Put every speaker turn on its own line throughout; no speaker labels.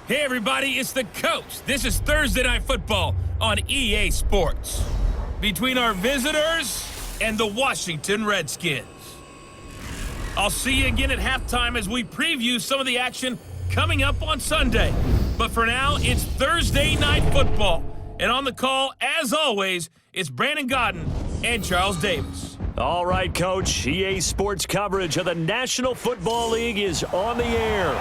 Hey everybody, it's the coach. This is Thursday Night Football on EA Sports. Between our visitors and the Washington Redskins. I'll see you again at halftime as we preview some of the action coming up on Sunday. But for now, it's Thursday Night Football. And on the call, as always, it's Brandon Godden and Charles Davis.
All right, Coach. EA Sports coverage of the National Football League is on the air.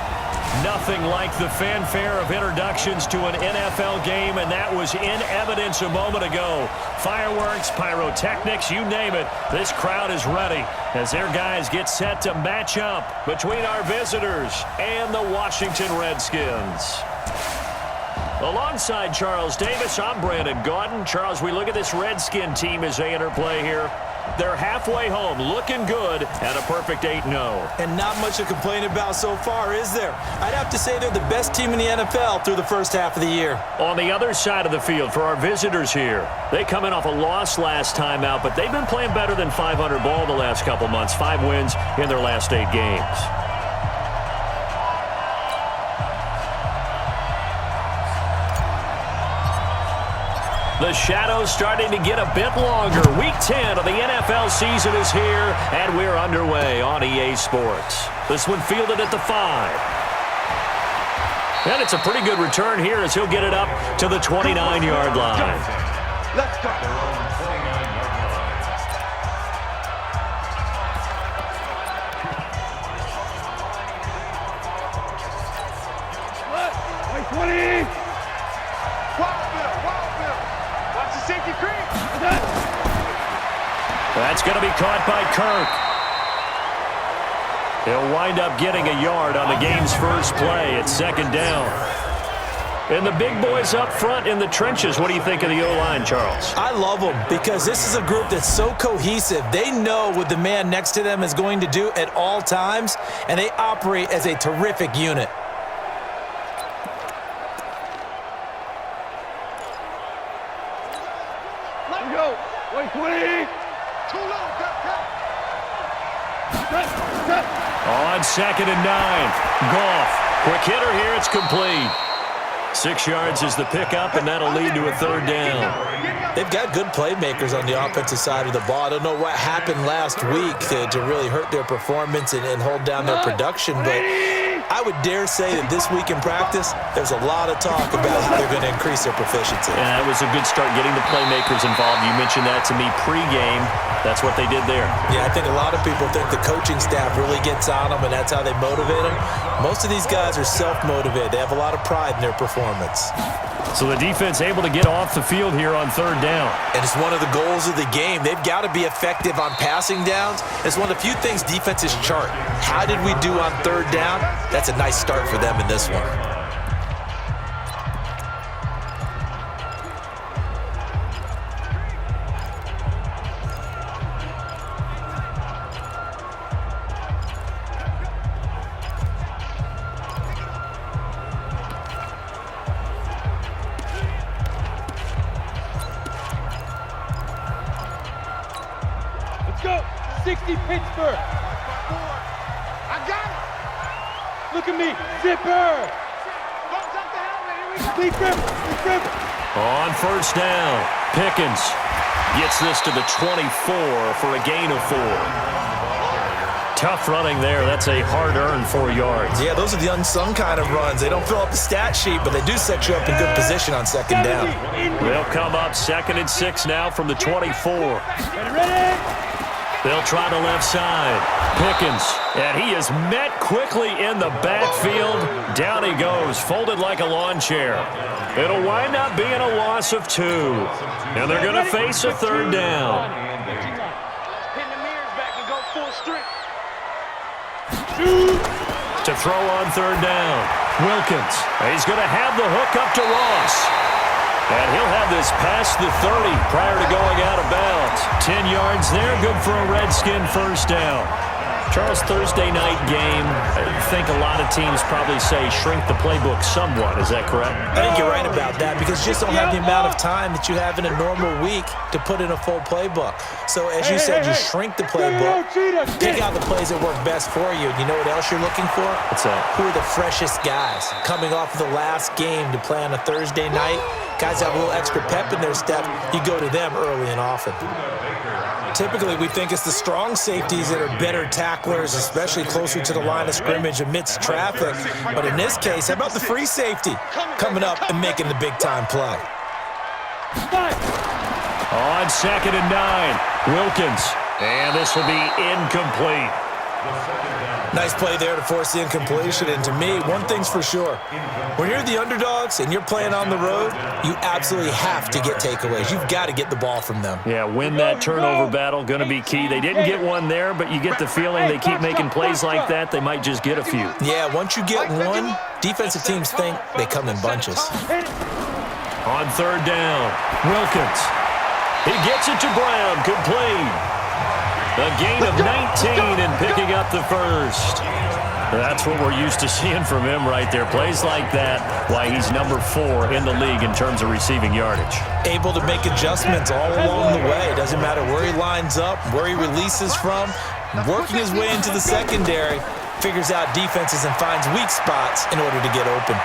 Nothing like the fanfare of introductions to an NFL game, and that was in evidence a moment ago. Fireworks, pyrotechnics, you name it. This crowd is ready as their guys get set to match up between our visitors and the Washington Redskins. Alongside Charles Davis, I'm Brandon Godden. Charles, we look at this Redskin team as they interplay here. They're halfway home, looking good, at a perfect 8-0.
And not much to complain about so far, is there? I'd have to say they're the best team in the NFL through the first half of the year.
On the other side of the field for our visitors here, they come in off a loss last time out, but they've been playing better than 500 ball the last couple months. 5 wins in their last 8 games. The shadow's starting to get a bit longer. Week 10 of the NFL season is here, and we're underway on EA Sports. This one fielded at the 5. And it's a pretty good return here as he'll get it up to the 29-yard line.
Let's go. What? 20. Safety creep.
That's going to be caught by Kirk. He'll wind up getting a yard on the game's first play at 2nd down. And the big boys up front in the trenches. What do you think of the O-line, Charles?
I love them because this is a group that's so cohesive. They know what the man next to them is going to do at all times, and they operate as a terrific unit.
On 2nd and 9, Goff. Quick hitter here, it's complete. 6 yards is the pickup, and that'll lead to a 3rd down.
They've got good playmakers on the offensive side of the ball. I don't know what happened last week to really hurt their performance and hold down their production, but I would dare say that this week in practice, there's a lot of talk about how they're going to increase their proficiency.
And that was a good start, getting the playmakers involved. You mentioned that to me pregame. That's what they did there.
Yeah, I think a lot of people think the coaching staff really gets on them, and that's how they motivate them. Most of these guys are self-motivated. They have a lot of pride in their performance.
So the defense able to get off the field here on 3rd down.
And it's one of the goals of the game. They've got to be effective on passing downs. It's one of the few things defenses chart. How did we do on 3rd down? That's a nice start for them in this one.
Go! 60 Pittsburgh! I got it! Look at me! Zipper! Don't touch the helmet! Here we go!
On 1st down, Pickens gets this to the 24 for a gain of 4. Tough running there. That's a hard-earned 4 yards.
Yeah, those are the unsung kind of runs. They don't fill up the stat sheet, but they do set you up in good position on 2nd down.
They'll come up 2nd and 6 now from the 24.
Ready?
They'll try the left side. Pickens, and he is met quickly in the backfield. Down he goes, folded like a lawn chair. It'll wind up being a loss of 2. And they're going to face a 3rd down.
Pin the mirrors back and go full strength.
To throw on 3rd down. Wilkins, he's going to have the hook up to Ross. And he'll have this past the 30 prior to going out of bounds. 10 yards there, good for a Redskin 1st down. Charles, Thursday night game, I think a lot of teams probably say shrink the playbook somewhat. Is that correct?
I think you're right about that because you just don't have the amount of time that you have in a normal week to put in a full playbook. So as you said, you shrink the playbook, pick out the plays that work best for you. You know what else you're looking for?
What's that?
Who are the freshest guys coming off of the last game to play on a Thursday night? Guys have a little extra pep in their step. You go to them early and often. Typically, we think it's the strong safeties that are better tacklers, especially closer to the line of scrimmage amidst traffic. But in this case, how about the free safety coming up and making the big-time play?
On 2nd and 9, Wilkins. And this will be incomplete.
Nice play there to force the incompletion. And to me, one thing's for sure. When you're the underdogs and you're playing on the road, you absolutely have to get takeaways. You've got to get the ball from them.
Yeah, win that turnover battle, going to be key. They didn't get one there, but you get the feeling they keep making plays like that, they might just get a few.
Yeah, once you get one, defensive teams think they come in bunches.
On 3rd down, Wilkins. He gets it to Brown, complete. A gain of 19 and picking up the first. That's what we're used to seeing from him right there. Plays like that, why he's number 4 in the league in terms of receiving yardage.
Able to make adjustments all along the way. Doesn't matter where he lines up, where he releases from. Working his way into the secondary, figures out defenses and finds weak spots in order to get open.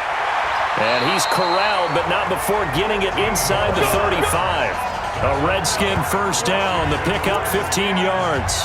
And he's corralled, but not before getting it inside the 35. A Redskin first down, the pickup 15 yards.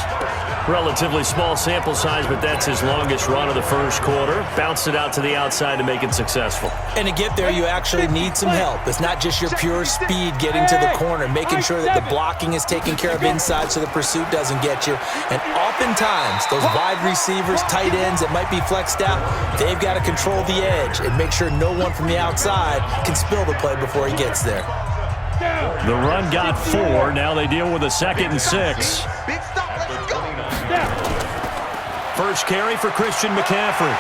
Relatively small sample size, but that's his longest run of the first quarter. Bounced it out to the outside to make it successful.
And to get there, you actually need some help. It's not just your pure speed getting to the corner, making sure that the blocking is taken care of inside so the pursuit doesn't get you. And oftentimes, those wide receivers, tight ends that might be flexed out, they've got to control the edge and make sure no one from the outside can spill the play before he gets there.
The run got 4. Now they deal with a 2nd and 6.
Big stop, let's go.
First carry for Christian McCaffrey.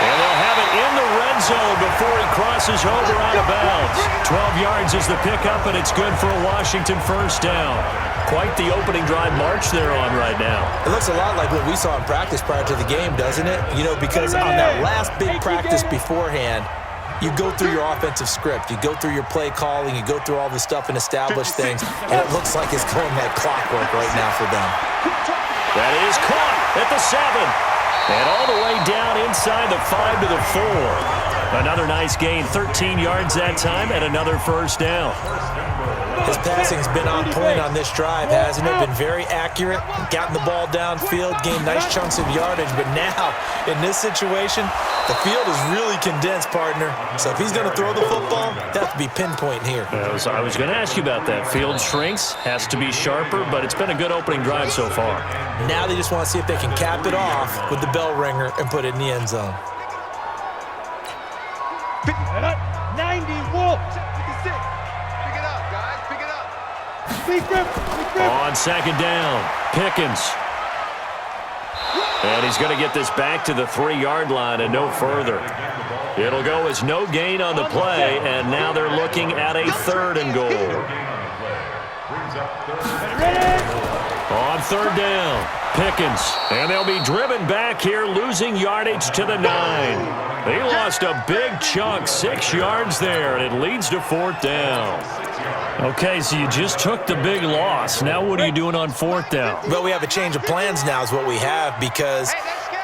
And they'll have it in the red zone before he crosses over out of bounds. 12 yards is the pickup, and it's good for a Washington first down. Quite the opening drive march they're on right now.
It looks a lot like what we saw in practice prior to the game, doesn't it? You know, because on that last big practice beforehand, you go through your offensive script, you go through your play calling, you go through all the stuff and establish things, and it looks like it's going like clockwork right now for them.
That is caught at the 7. And all the way down inside the 5 to the 4. Another nice gain, 13 yards that time, and another first down.
His passing's been on point on this drive, hasn't it? Been very accurate, gotten the ball downfield, gained nice chunks of yardage. But now, in this situation, the field is really condensed, partner. So if he's going to throw the football, that has to be pinpoint here.
I was going to ask you about that. Field shrinks, has to be sharper, but it's been a good opening drive so far.
Now they just want to see if they can cap it off with the bell ringer and put it in the end zone.
90, Wolf. 56. Pick it up, guys. Pick it up.
On 2nd down, Pickens. And he's going to get this back to the 3-yard line and no further. It'll go as no gain on the play, and now they're looking at a 3rd and goal. On 3rd down, Pickens. And they'll be driven back here, losing yardage to the 9. They lost a big chunk, 6 yards there, and it leads to 4th down. Okay, so you just took the big loss. Now what are you doing on 4th down?
Well, we have a change of plans now is what we have, because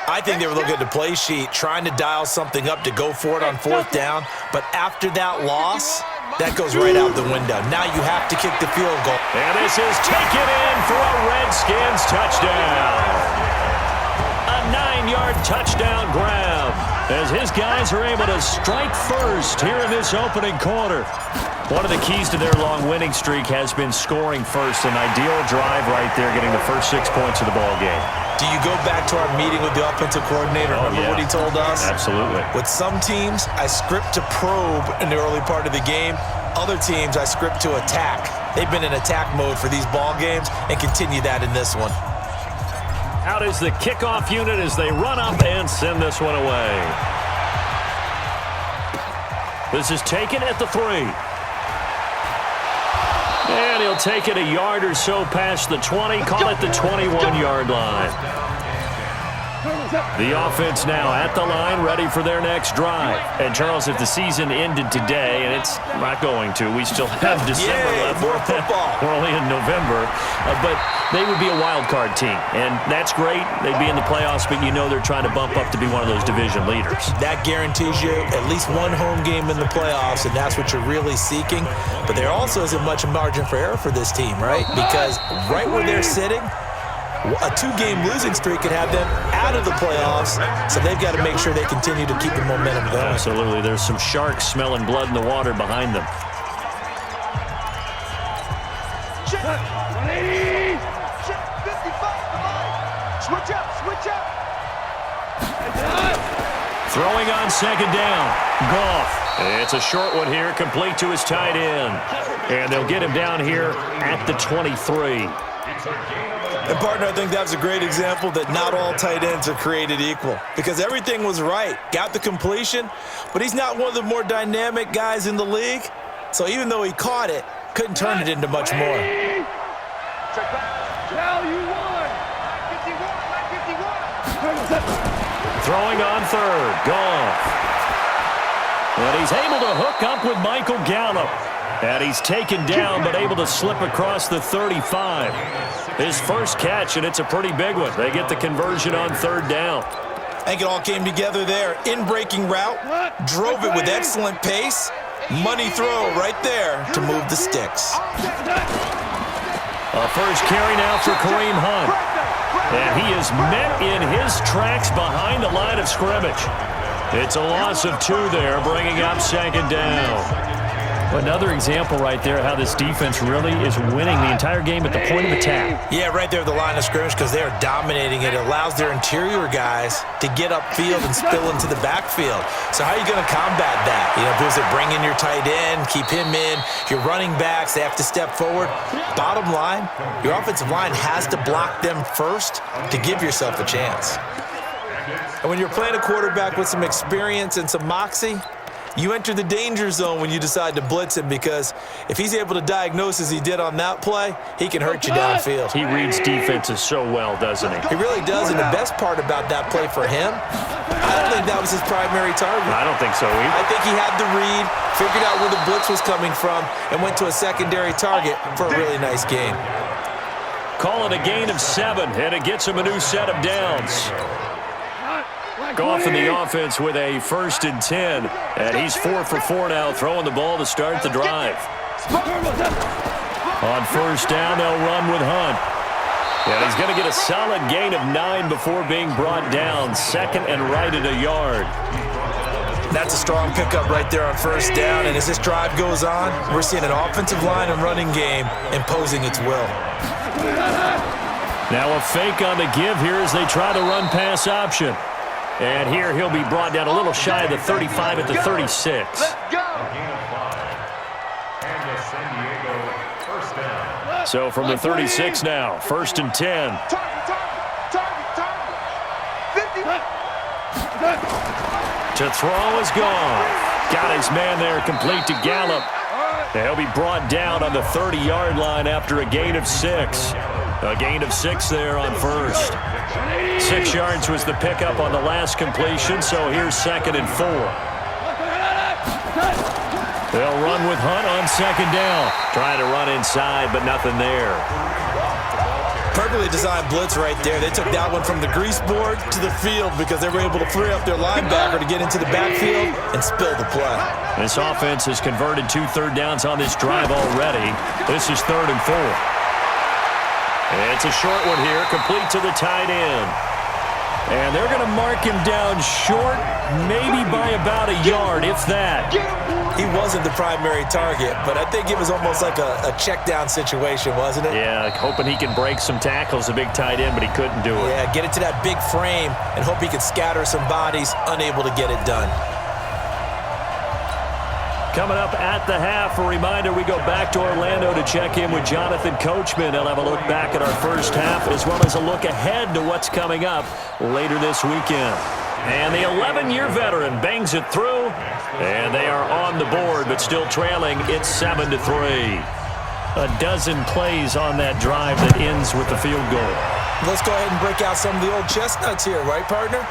I think they were looking at the play sheet, trying to dial something up to go for it on 4th down. But after that loss, that goes right out the window. Now you have to kick the field goal.
And this is taken in for a Redskins touchdown. A 9-yard touchdown grab as his guys are able to strike first here in this opening quarter. One of the keys to their long winning streak has been scoring first. An ideal drive right there, getting the first 6 points of the ball game.
Do you go back to our meeting with the offensive coordinator? Remember what he told us?
Absolutely.
With some teams, I script to probe in the early part of the game. Other teams, I script to attack. They've been in attack mode for these ball games and continue that in this one.
Out is the kickoff unit as they run up and send this one away. This is taken at the 3. And he'll take it a yard or so past the 20, call it the 21-yard line. The offense now at the line, ready for their next drive. And, Charles, if the season ended today, and it's not going to, we still have December left.
More football.
We're only in November. But they would be a wild card team. And that's great. They'd be in the playoffs, but you know they're trying to bump up to be one of those division leaders.
That guarantees you at least one home game in the playoffs, and that's what you're really seeking. But there also isn't much margin for error for this team, right? Because right where they're sitting, a 2-game losing streak could have them out of the playoffs, so they've got to make sure they continue to keep the momentum going.
Absolutely. There's some sharks smelling blood in the water behind them.
Switch up.
Throwing on second down. Goff. It's a short one here, complete to his tight end. And they'll get him down here at the 23.
And, partner, I think that's a great example that not all tight ends are created equal, because everything was right. Got the completion, but he's not one of the more dynamic guys in the league. So even though he caught it, couldn't turn it into much more.
Throwing on third. Goff. And he's able to hook up with Michael Gallup. And he's taken down, but able to slip across the 35. His first catch, and it's a pretty big one. They get the conversion on third down.
I think it all came together there. In-breaking route, drove it with excellent pace. Money throw right there to move the sticks.
A first carry now for Kareem Hunt. And he is met in his tracks behind the line of scrimmage. It's a loss of 2 there, bringing up second down. Another example right there how this defense really is winning the entire game at the point of attack.
Yeah, right there at the line of scrimmage, because they are dominating it. It allows their interior guys to get upfield and spill into the backfield. So how are you going to combat that? You know, because they bring in your tight end, keep him in. Your running backs, they have to step forward. Bottom line, your offensive line has to block them first to give yourself a chance. And when you're playing a quarterback with some experience and some moxie, you enter the danger zone when you decide to blitz him, because if he's able to diagnose as he did on that play, he can hurt you downfield.
He reads defenses so well, doesn't he?
He really does, and the best part about that play for him, I don't think that was his primary target.
I don't think so either.
I think he had the read, figured out where the blitz was coming from, and went to a secondary target for a really nice gain.
Call it a gain of 7, and it gets him a new set of downs. Goff in the offense with a 1st and 10, and he's 4 for 4 now, throwing the ball to start the drive. On first down, they'll run with Hunt. And he's going to get a solid gain of 9 before being brought down, second and right at a yard.
That's a strong pickup right there on first down, and as this drive goes on, we're seeing an offensive line and running game imposing its will.
Now a fake on the give here as they try to run pass option. And here he'll be brought down a little shy of the 35 at the 36. So from the 36 now, 1st and 10. To throw is gone. Got his man there, complete to Gallup. And he'll be brought down on the 30-yard line after a gain of 6. A gain of 6 there on first. 6 yards was the pickup on the last completion, so here's 2nd and 4. They'll run with Hunt on second down. Trying to run inside, but nothing there.
Perfectly designed blitz right there. They took that one from the grease board to the field because they were able to free up their linebacker to get into the backfield and spill the play.
This offense has converted 2 third downs on this drive already. This is 3rd and 4. It's a short one here, complete to the tight end. And they're going to mark him down short, maybe by about a yard, if that.
He wasn't the primary target, but I think it was almost like a check down situation, wasn't it?
Yeah, hoping he can break some tackles, a big tight end, but he couldn't do it.
Yeah, get it to that big frame and hope he can scatter some bodies, unable to get it done.
Coming up at the half, a reminder, we go back to Orlando to check in with Jonathan Coachman. He'll have a look back at our first half as well as a look ahead to what's coming up later this weekend. And the 11-year veteran bangs it through, and they are on the board but still trailing. It's 7-3. a dozen plays on that drive that ends with the field goal.
Let's go ahead and break out some of the old chestnuts here, right, partner?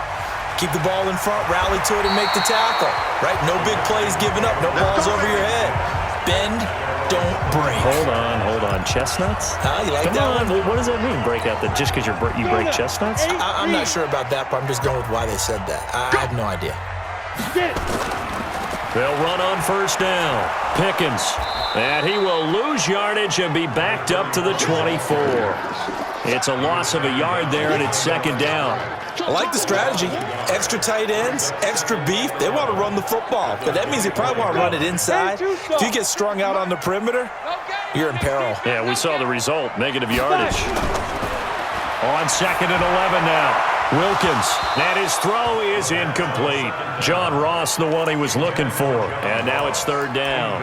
Keep the ball in front, rally to it, and make the tackle, right? No big plays given up, no balls over your head. Bend, don't break.
Hold on. Chestnuts?
You like
Come
that
on.
one?
What does that mean, break out? That just because you break chestnuts?
I'm not sure about that, but I'm just going with why they said that. I have no idea.
They'll run on first down. Pickens. And he will lose yardage and be backed up to the 24. It's a loss of a yard there, and it's second down.
I like the strategy. Extra tight ends, extra beef. They want to run the football, but that means they probably want to run it inside. If you get strung out on the perimeter, you're in peril.
Yeah, we saw the result, negative yardage. On 2nd and 11 now. Wilkins, and his throw is incomplete. John Ross, the one he was looking for, and now it's third down.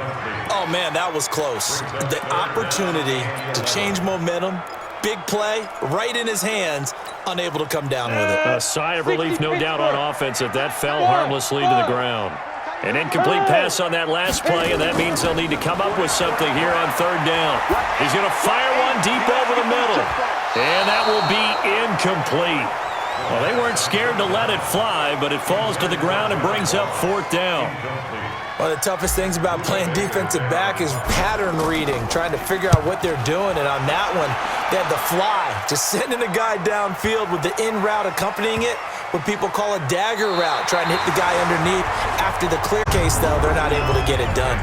Oh, man, that was close. The opportunity to change momentum, big play, right in his hands, unable to come down with it.
A sigh of relief, no doubt, on offense that fell harmlessly to the ground. An incomplete pass on that last play, and that means they'll need to come up with something here on third down. He's going to fire one deep over the middle, and that will be incomplete. Well, they weren't scared to let it fly, but it falls to the ground and brings up fourth down.
One of the toughest things about playing defensive back is pattern reading, trying to figure out what they're doing. And on that one, they had the fly, just sending a guy downfield with the in route accompanying it, what people call a dagger route, trying to hit the guy underneath. After the clear case, though, they're not able to get it done.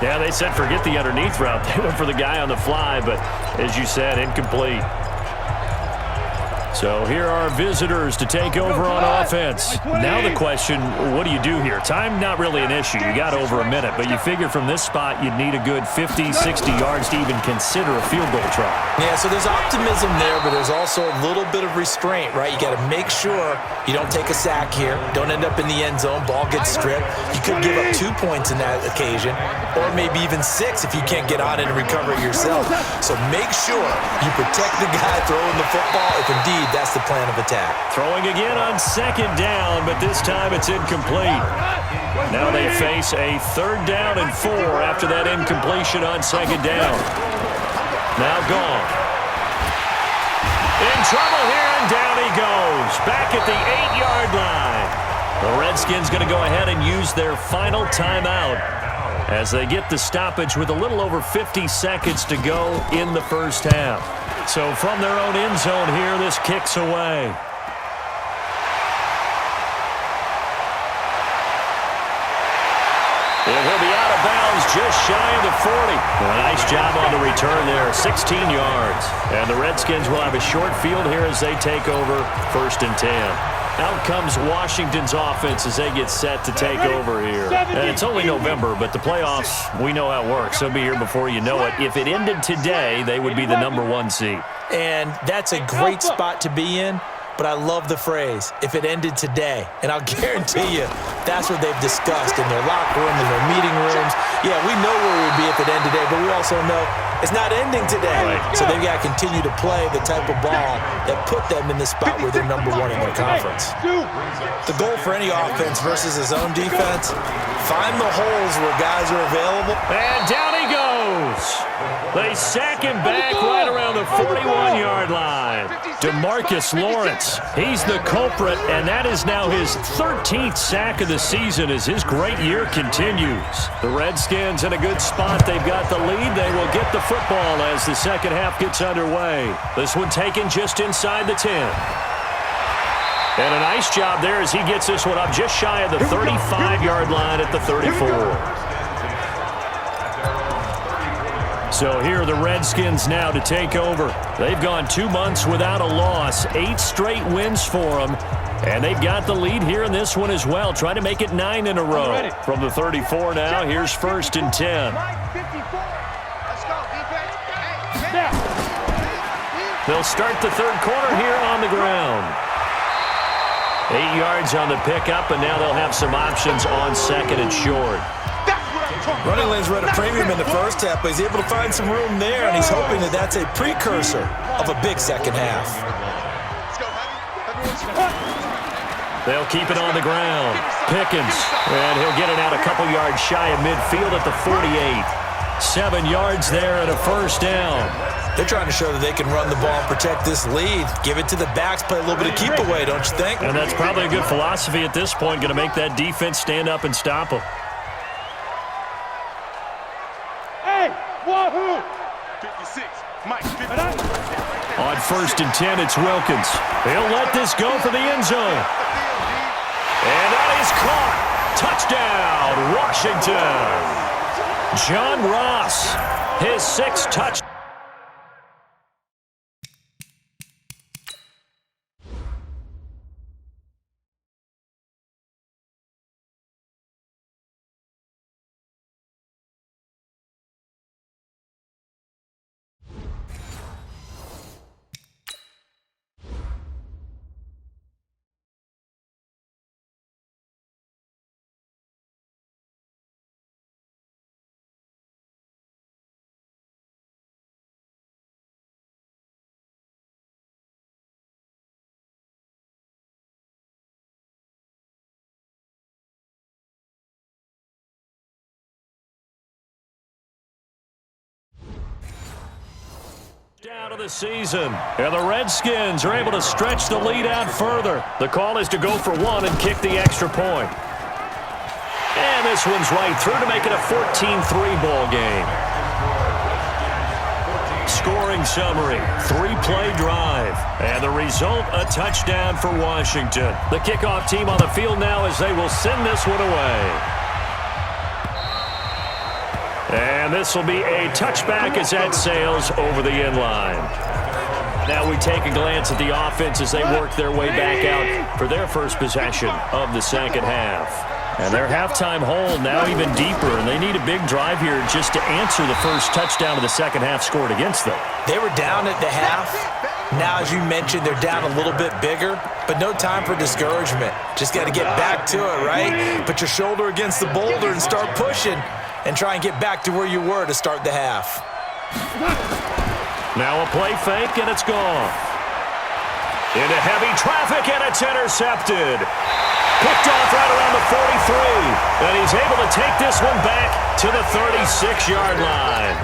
Yeah, they said forget the underneath route. They went for the guy on the fly, but as you said, incomplete. So here are visitors to take over on offense. Now the question, what do you do here? Time not really an issue. You got over a minute, but you figure from this spot you'd need a good 50, 60 yards to even consider a field goal try.
Yeah, so there's optimism there, but there's also a little bit of restraint, right? You got to make sure you don't take a sack here, don't end up in the end zone, ball gets stripped. You could give up 2 points in that occasion, or maybe even 6 if you can't get on it and recover it yourself. So make sure you protect the guy throwing the football if indeed that's the plan of attack.
Throwing again on second down, but this time it's incomplete. Now they face a third down and 4 after that incompletion on second down. Now gone. In trouble here, and down he goes. Back at the 8-yard line. The Redskins going to go ahead and use their final timeout as they get the stoppage with a little over 50 seconds to go in the first half. So from their own end zone here, this kicks away. And he'll be out of bounds just shy of the 40. A nice job on the return there, 16 yards. And the Redskins will have a short field here as they take over 1st and 10. Out comes Washington's offense as they get set to take over here. And it's only November, but the playoffs, we know how it works. They'll be here before you know it. If it ended today, they would be the #1 seed.
And that's a great spot to be in, but I love the phrase, if it ended today. And I'll guarantee you, that's what they've discussed in their locker room, in their meeting rooms. Yeah, we know where we'd be if it ended today, but we also know it's not ending today.
Right.
So they've got to continue to play the type of ball that put them in the spot where they're #1 in their conference. The goal for any offense versus his own defense, find the holes where guys are available.
And down he goes. They sack him back right around the 41-yard line. DeMarcus Lawrence, he's the culprit, and that is now his 13th sack of the season as his great year continues. The Redskins in a good spot. They've got the lead. They will get the football as the second half gets underway. This one taken just inside the 10. And a nice job there as he gets this one up just shy of the 35-yard line at the 34. So here are the Redskins now to take over. They've gone 2 months without a loss, 8 straight wins for them. And they've got the lead here in this one as well. Try to make it 9 in a row. From the 34 now, here's 1st and 10. They'll start the third quarter here on the ground. 8 yards on the pickup, and now they'll have some options on 2nd and short.
Running lanes were at a premium in the first half, but he's able to find some room there, and he's hoping that that's a precursor of a big second half.
They'll keep it on the ground. Pickens, and he'll get it out a couple yards shy of midfield at the 48. 7 yards there and a first down.
They're trying to show that they can run the ball and protect this lead. Give it to the backs, play a little bit of keep away, don't you think?
And that's probably a good philosophy at this point, going to make that defense stand up and stop them.
Hey, wahoo!
56, Mike, 50.
On 1st and 10, it's Wilkins. He'll let this go for the end zone. And that is caught. Touchdown, Washington. John Ross, his 6th touchdown. Down of the season, and the Redskins are able to stretch the lead out further. The call is to go for 1 and kick the extra point. And this one's right through to make it a 14-3 ball game. Scoring summary, 3-play drive, and the result, a touchdown for Washington. The kickoff team on the field now as they will send this one away. And this will be a touchback as that sails over the end line. Now we take a glance at the offense as they work their way back out for their first possession of the second half. And their halftime hole now even deeper, and they need a big drive here just to answer the first touchdown of the second half scored against them.
They were down at the half. Now, as you mentioned, they're down a little bit bigger, but no time for discouragement. Just got to get back to it, right? Put your shoulder against the boulder and start pushing. And try and get back to where you were to start the half.
Now a play fake, and it's gone. Into heavy traffic, and it's intercepted. Picked off right around the 43. And he's able to take this one back to the 36-yard line.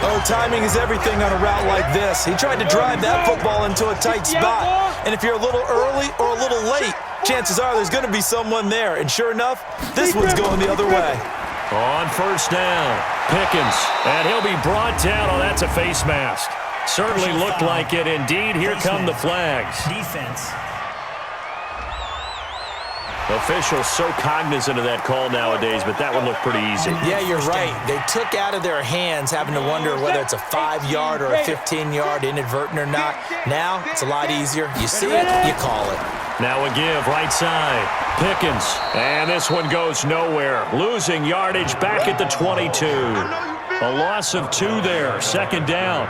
Oh, timing is everything on a route like this. He tried to drive that football into a tight spot. And if you're a little early or a little late, chances are there's going to be someone there. And sure enough, this one's going the other way.
On 1st down, Pickens, and he'll be brought down. Oh, that's a face mask. Certainly looked like it. Indeed, here come the flags.
Defense.
Officials so cognizant of that call nowadays, but that one looked pretty easy.
Yeah, you're right. They took out of their hands having to wonder whether it's a 5-yard or a 15-yard inadvertent or not. Now, it's a lot easier. You see it, you call it.
Now a give, right side. Pickens, and this one goes nowhere. Losing yardage back at the 22. A loss of 2 there, 2nd down.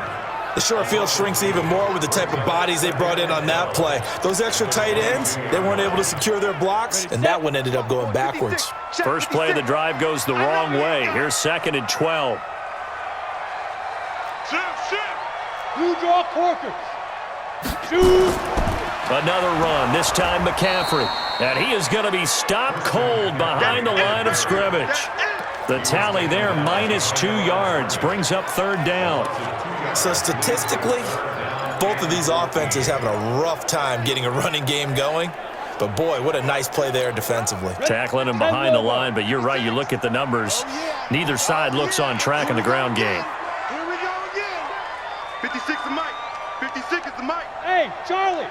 The short field shrinks even more with the type of bodies they brought in on that play. Those extra tight ends, they weren't able to secure their blocks, and that one ended up going backwards.
First play of the drive goes the wrong way. Here's 2nd and 12.
You draw corkers. Shoot.
Another run, this time McCaffrey. And he is going to be stopped cold behind the line of scrimmage. The tally there, -2 yards, brings up 3rd down.
So statistically, both of these offenses having a rough time getting a running game going. But boy, what a nice play there defensively.
Tackling him behind the line, but you're right, you look at the numbers. Neither side looks on track in the ground game.
Here we go again. 56 is Mike. 56 is the Mike.
Hey, Charlie.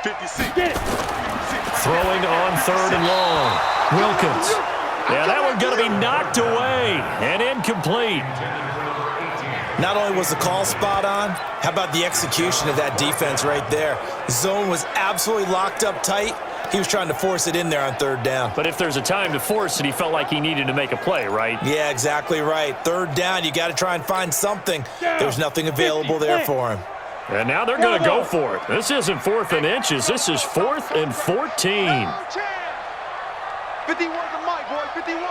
56.
Get it.
Throwing on 3rd and long. Wilkins. Yeah, that one going to be knocked away and incomplete.
Not only was the call spot on, how about the execution of that defense right there? Zone was absolutely locked up tight. He was trying to force it in there on 3rd down.
But if there's a time to force it, he felt like he needed to make a play, right?
Yeah, exactly right. 3rd down, you got to try and find something. There was nothing available there for him.
And now they're going to go for it. This isn't 4th and inches. This is 4th and 14.
51 to Mike, boy. 51.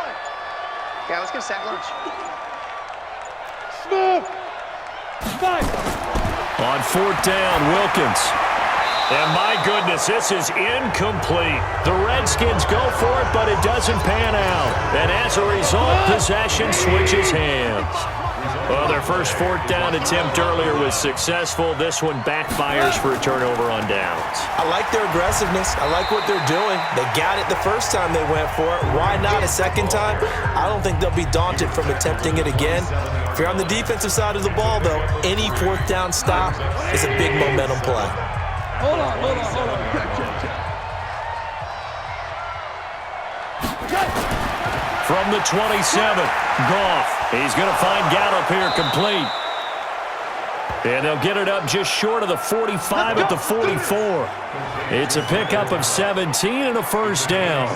Yeah, let's go sack lunch.
Smooth. Five.
On 4th down, Wilkins. And my goodness, this is incomplete. The Redskins go for it, but it doesn't pan out. And as a result, possession switches hands. Well, their first fourth down attempt earlier was successful. This one backfires for a turnover on downs.
I like their aggressiveness. I like what they're doing. They got it the first time they went for it. Why not a second time? I don't think they'll be daunted from attempting it again. If you're on the defensive side of the ball, though, any fourth down stop is a big momentum play.
Hold on.
From the 27, Goff. He's going to find Gallup here complete. And they'll get it up just short of the 45 at the 44. It's a pickup of 17 and a first down.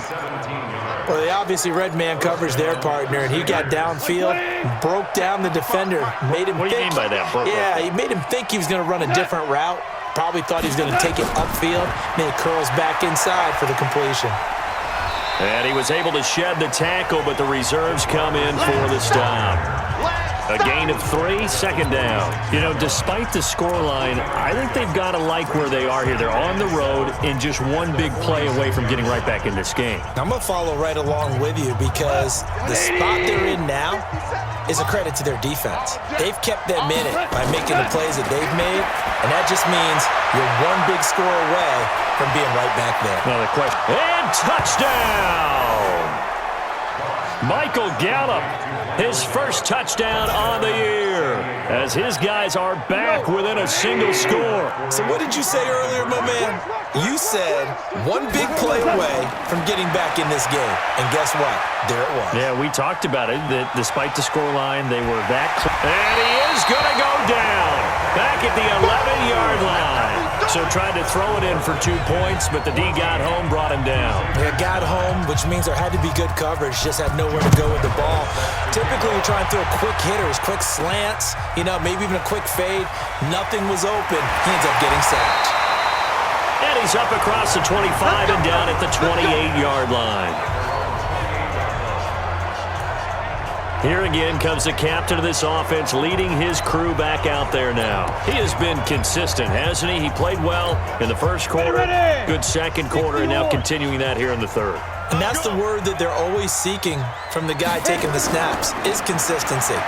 Well, they obviously read man coverage their partner, and he got downfield, broke down the defender, made him
What do you mean by that, Brooke?
Yeah, he made him think he was going to run a different route. Probably thought he was going to take it upfield, then he curls back inside for the completion.
And he was able to shed the tackle, but the reserves come in for the stop. A gain of 3, second down. You know, despite the scoreline, I think they've got to like where they are here. They're on the road and just one big play away from getting right back in this game.
I'm going to follow right along with you because the spot they're in now is a credit to their defense. They've kept them in it by making the plays that they've made, and that just means you're one big score away from being right back there.
Another question. And touchdown! Michael Gallup, his first touchdown on the year, as his guys are back within a single score.
So what did you say earlier, my man? You said one big play away from getting back in this game. And guess what? There it was.
Yeah, we talked about it, that despite the scoreline, they were that close. And he is going to go down back at the 11-yard line. So tried to throw it in for 2 points, but the D got home, brought him down.
Yeah, got home, which means there had to be good coverage. Just had nowhere to go with the ball. Typically, you're trying to throw quick hitters, quick slants, you know, maybe even a quick fade. Nothing was open. He ends up getting sacked.
And he's up across the 25 and down at the 28-yard line. Here again comes the captain of this offense, leading his crew back out there now. He has been consistent, hasn't he? He played well in the first quarter, good second quarter, and now continuing that here in the third.
And that's the word that they're always seeking from the guy taking the snaps, is consistency.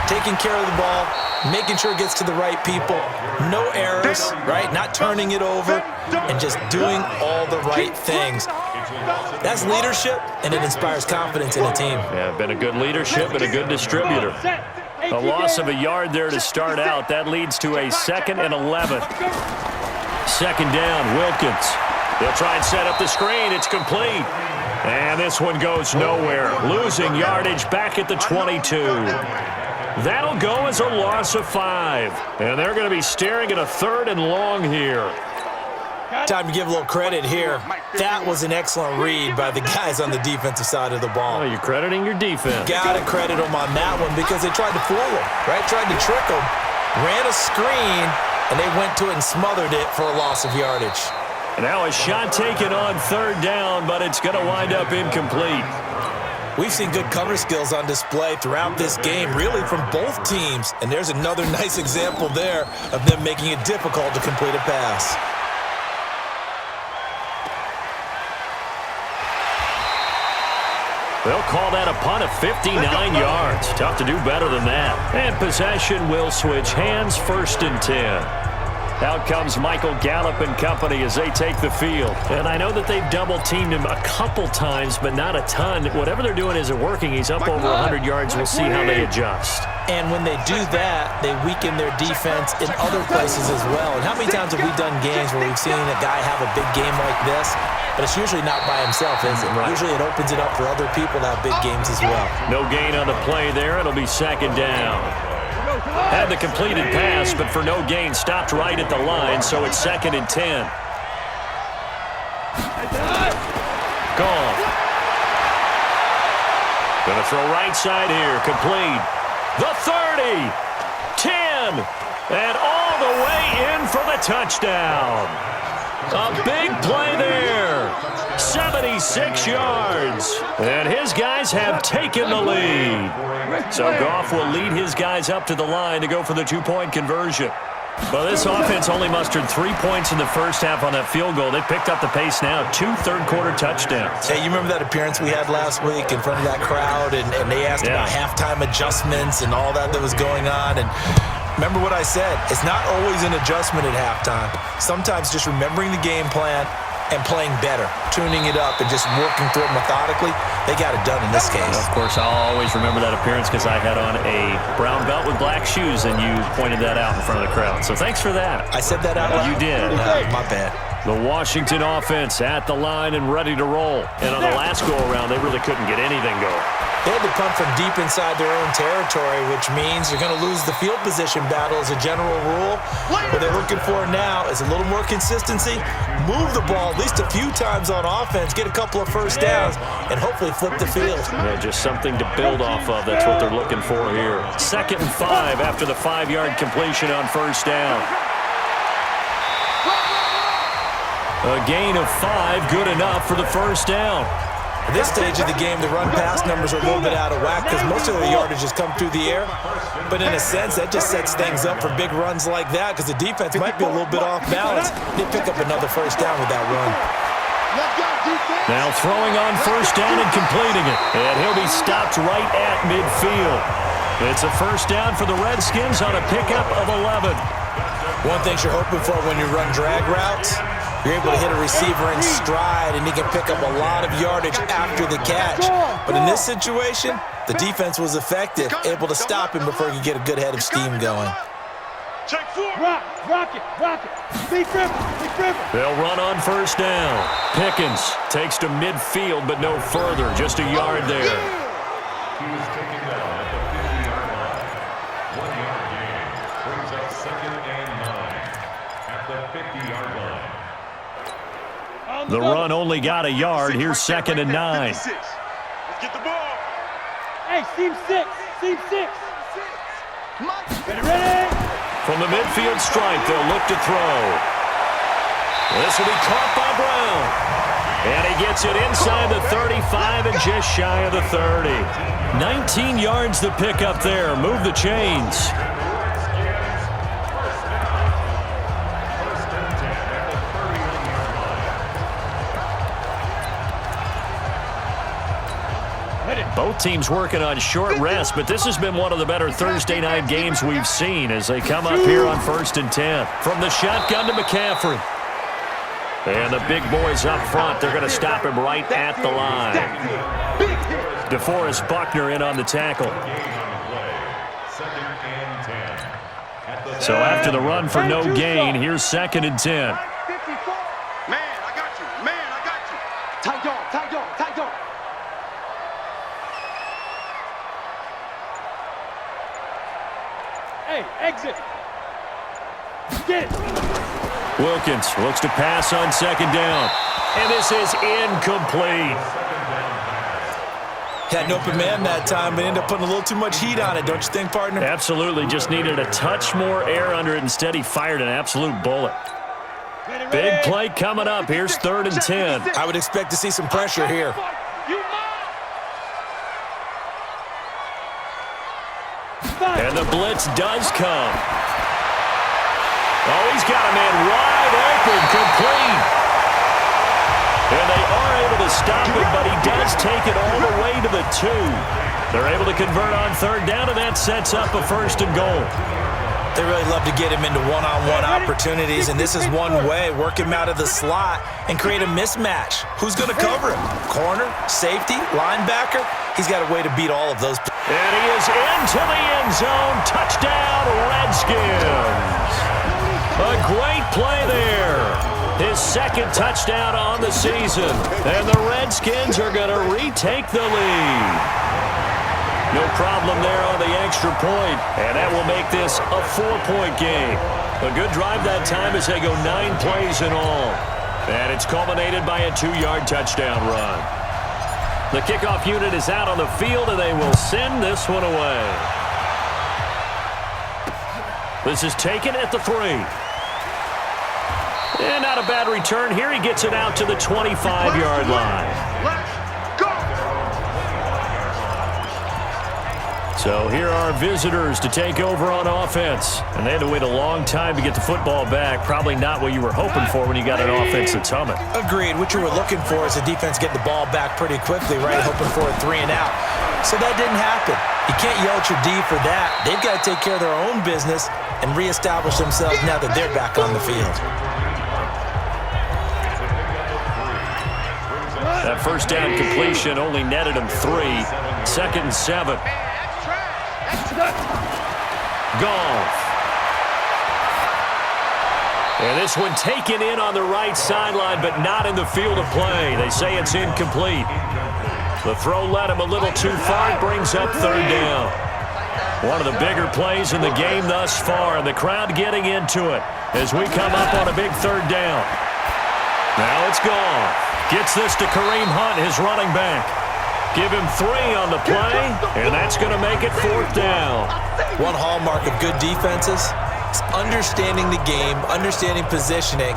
Taking care of the ball, making sure it gets to the right people, no errors, right? Not turning it over, and just doing all the right things. That's leadership, and it inspires confidence in a team.
Yeah, been a good leadership and a good distributor. A loss of a yard there to start out. That leads to a 2nd and 11. Second down, Wilkins. They'll try and set up the screen. It's complete. And this one goes nowhere. Losing yardage back at the 22. That'll go as a loss of 5. And they're going to be staring at a 3rd and long here.
Time to give a little credit here. That was an excellent read by the guys on the defensive side of the ball.
Oh, you're crediting your defense.
Got to credit them on that one because they tried to fool them, right? Tried to trick them. Ran a screen, and they went to it and smothered it for a loss of yardage.
And now a shot taken on 3rd down, but it's going to wind up incomplete.
We've seen good cover skills on display throughout this game, really from both teams. And there's another nice example there of them making it difficult to complete a pass.
They'll call that a punt of 59 yards. Tough to do better than that. And possession will switch hands, 1st and 10. Out comes Michael Gallup and company as they take the field. And I know that they've double-teamed him a couple times, but not a ton. Whatever they're doing isn't working. He's up over 100 yards. We'll see how they adjust.
And when they do that, they weaken their defense in other places as well. And how many times have we done games where we've seen a guy have a big game like this, but it's usually not by himself, is it? Right. Usually it opens it up for other people to have big games as well.
No gain on the play there. It'll be 2nd down. Had the completed pass, but for no gain, stopped right at the line, so it's 2nd and 10. Gone. Gonna throw right side here, complete. The 30, 10, and all the way in for the touchdown. A big play there. 76 yards. And his guys have taken the lead. So Goff will lead his guys up to the line to go for the 2-point conversion. Well, this offense only mustered 3 points in the first half on that field goal. They picked up the pace now. 2 third-quarter touchdowns.
Hey, you remember that appearance we had last week in front of that crowd, and they asked about halftime adjustments and all that was going on, and remember what I said. It's not always an adjustment at halftime. Sometimes just remembering the game plan and playing better, tuning it up and just working through it methodically. They got it done in this case.
Of course, I'll always remember that appearance because I had on a brown belt with black shoes, and you pointed that out in front of the crowd. So thanks for that.
I said that out loud?
You did.
My bad.
The Washington offense at the line and ready to roll. And on the last go-around, they really couldn't get anything going.
They had to punt from deep inside their own territory, which means you're going to lose the field position battle as a general rule. What they're looking for now is a little more consistency, move the ball at least a few times on offense, get a couple of first downs, and hopefully flip the field.
Yeah, just something to build off of. That's what they're looking for here. 2nd and 5 after the 5-yard completion on first down. A gain of 5, good enough for the first down.
At this stage of the game, the run-pass numbers are a little bit out of whack because most of the yardage has come through the air. But in a sense, that just sets things up for big runs like that because the defense might be a little bit off balance. They pick up another first down with that run.
Now throwing on first down and completing it. And he'll be stopped right at midfield. It's a first down for the Redskins on a pickup of 11.
One thing you're hoping for when you run drag routes, you're able to hit a receiver in stride, and he can pick up a lot of yardage after the catch. But in this situation, the defense was effective, able to stop him before he could get a good head of steam going.
Check 4.
Rock it. Big river.
They'll run on first down. Pickens takes to midfield, but no further, just a yard there.
He was taken down at the 50-yard line. 1-yard gain brings up 2nd and 9 at the 50-yard line.
The run only got a yard. Here's 2nd and 9.
Let's get the ball.
Hey, seam 6. Ready.
From the midfield stripe, they'll look to throw. This will be caught by Brown. And he gets it inside the 35 and just shy of the 30. 19 yards to pick up there. Move the chains. Both teams working on short rest, but this has been one of the better Thursday night games we've seen as they come up here on 1st and 10. From the shotgun to McCaffrey. And the big boys up front, they're going to stop him right at the line. DeForest Buckner in on the tackle. So after the run for no gain, here's 2nd and 10.
Man, I got you.
Tight dog. Hey, exit. Get it.
Wilkins looks to pass on 2nd down. And this is incomplete.
Had an open man that time, but ended up putting a little too much heat on it, don't you think, partner?
Absolutely. Just needed a touch more air under it. Instead, he fired an absolute bullet. Big play coming up. Here's 3rd and 10.
I would expect to see some pressure here.
And the blitz does come. Oh, he's got a man wide open, complete. And they are able to stop him, but he does take it all the way to the 2. They're able to convert on 3rd down, and that sets up a 1st and goal.
They really love to get him into one-on-one opportunities, and this is one way. Work him out of the slot and create a mismatch. Who's going to cover him? Corner, safety, linebacker? He's got a way to beat all of those.
And he is into the end zone. Touchdown, Redskins. A great play there. His 2nd touchdown on the season. And the Redskins are going to retake the lead. No problem there on the extra point. And that will make this a 4-point game. A good drive that time as they go 9 plays in all. And it's culminated by a 2-yard touchdown run. The kickoff unit is out on the field, and they will send this one away. This is taken at the 3. And not a bad return here. He gets it out to the 25-yard line.
Let's go.
So here are visitors to take over on offense. And they had to wait a long time to get the football back. Probably not what you were hoping for when you got an offense that's humming.
Agreed. What you were looking for is the defense getting the ball back pretty quickly, right? Hoping for a 3 and out. So that didn't happen. You can't yell at your D for that. They've got to take care of their own business and reestablish themselves now that they're back on the field.
That first down completion only netted him 3. 2nd and 7. Golf. And this one taken in on the right sideline, but not in the field of play. They say it's incomplete. The throw led him a little too far. It brings up 3rd down. One of the bigger plays in the game thus far, and the crowd getting into it as we come up on a big 3rd down. Now it's gone. Gets this to Kareem Hunt, his running back. Give him 3 on the play, and that's going to make it 4th down.
One hallmark of good defenses is understanding the game, understanding positioning,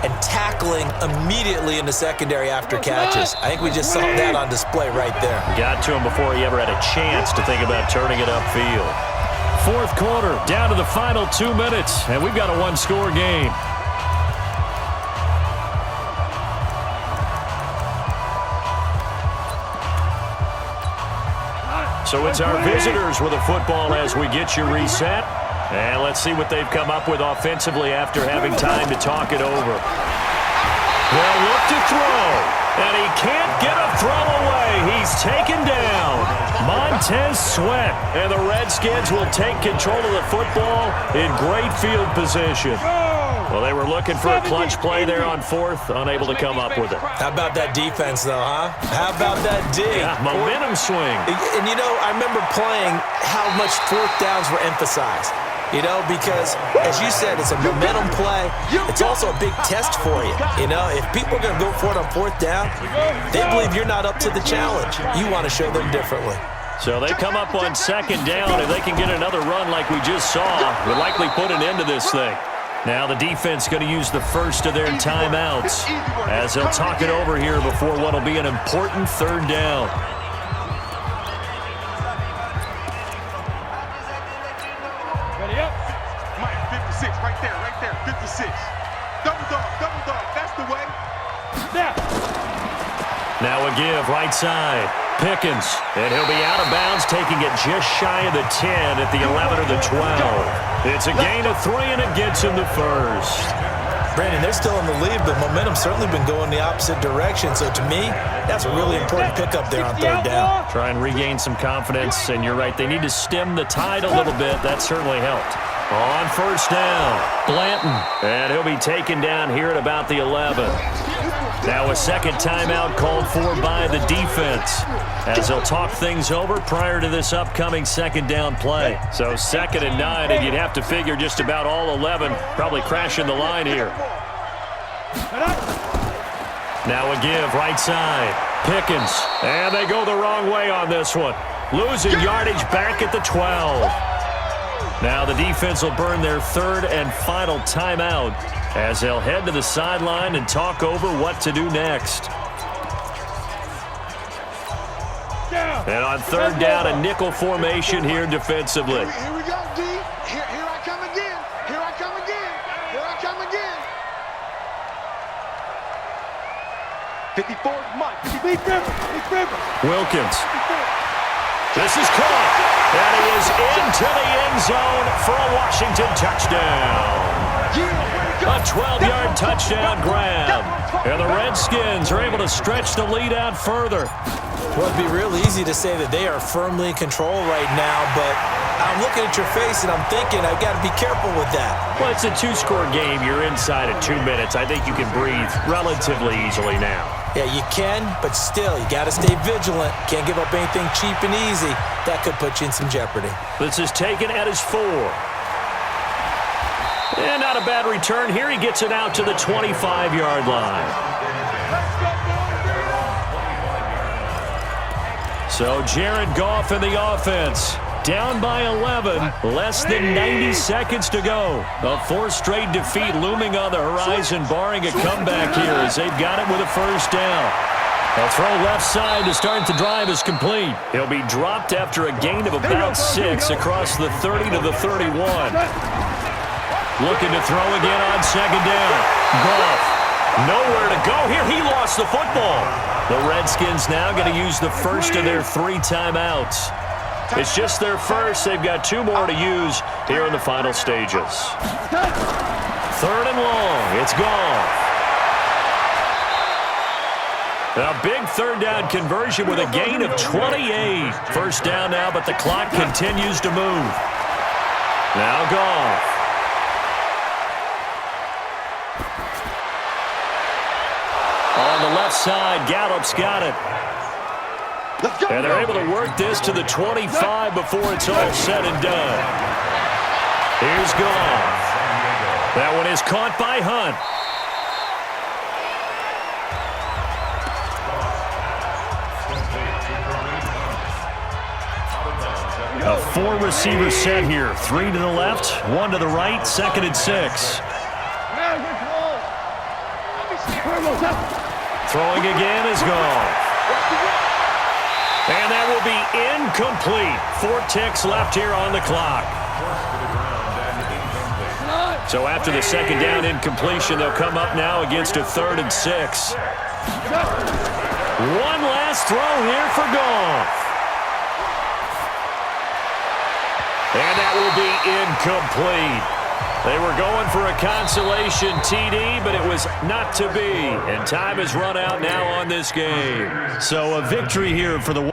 and tackling immediately in the secondary after catches. I think we just saw that on display right there.
Got to him before he ever had a chance to think about turning it upfield. 4th quarter, down to the final 2 minutes, and we've got a 1-score game. So it's our visitors with a football as we get you reset. And let's see what they've come up with offensively after having time to talk it over. They'll look to throw, and he can't get a throw away. He's taken down. Montez Sweat, and the Redskins will take control of the football in great field position. Well, they were looking for a clutch play there on 4th, unable to come up with it.
How about that defense, though, huh? How about that dig?
Yeah, momentum swing.
And, you know, I remember playing how much 4th downs were emphasized. You know, because, as you said, it's a momentum play. It's also a big test for you. You know, if people are going to go for it on 4th down, they believe you're not up to the challenge. You want to show them differently.
So they come up on 2nd down. If they can get another run like we just saw, would likely put an end to this thing. Now the defense going to use the first of their timeouts as they'll talk it over here before what will be an important 3rd down.
Ready up.
Mike, 56, right there, 56. Double dog, that's the way.
Snap.
Now a give, right side. Pickens, and he'll be out of bounds, taking it just shy of the 10 at the 11 or the 12. It's a gain of 3, and it gets him the 1st.
Brandon, they're still in the lead, but momentum's certainly been going the opposite direction. So to me, that's a really important pickup there on 3rd down.
Try and regain some confidence, and you're right, they need to stem the tide a little bit. That certainly helped. On 1st down, Blanton, and he'll be taken down here at about the 11. Now a 2nd timeout called for by the defense as they'll talk things over prior to this upcoming 2nd down play. So 2nd and 9, and you'd have to figure just about all 11 probably crashing the line here. Now a give, right side. Pickens, and they go the wrong way on this one. Losing yardage back at the 12. Now the defense will burn their 3rd and final timeout as they'll head to the sideline and talk over what to do next. And on 3rd down, a nickel formation here defensively.
Here we go, D. Here I come again. Here I come again. Here I come again. 54, Mike.
Big River.
Wilkins. This is caught, and he is into the end zone for a Washington touchdown. A 12-yard touchdown grab, and the Redskins are able to stretch the lead out further.
Well, it'd be real easy to say that they are firmly in control right now, but I'm looking at your face and I'm thinking I've got to be careful with that.
Well, it's a 2-score game. You're inside of 2 minutes. I think you can breathe relatively easily now.
Yeah, you can, but still, you got to stay vigilant. Can't give up anything cheap and easy. That could put you in some jeopardy.
This is taken at his 4. And not a bad return here. He gets it out to the 25-yard line. So Jared Goff in the offense. Down by 11, less than 90 seconds to go. A 4th straight defeat looming on the horizon, barring a comeback here as they've got it with a 1st down. They'll throw left side to start the drive is complete. He'll be dropped after a gain of about 6 across the 30 to the 31. Looking to throw again on second down. Goff. Nowhere to go here. He lost the football. The Redskins now going to use the first of their 3 timeouts. It's just their first. They've got 2 more to use here in the final stages. 3rd and long. It's Goff. A big 3rd down conversion with a gain of 28. First down now, but the clock continues to move. Now Goff. On the left side, Gallup's got it. And they're able to work this to the 25 before it's all said and done. Here's Goff. That one is caught by Hunt. A 4-receiver set here. 3 to the left, 1 to the right, 2nd and 6. Throwing again is Goff. And that will be incomplete. 4 ticks left here on the clock. So after the 2nd down incompletion, they'll come up now against a 3rd and 6. One last throw here for Goff. And that will be incomplete. They were going for a consolation TD, but it was not to be. And time has run out now on this game. So a victory here for the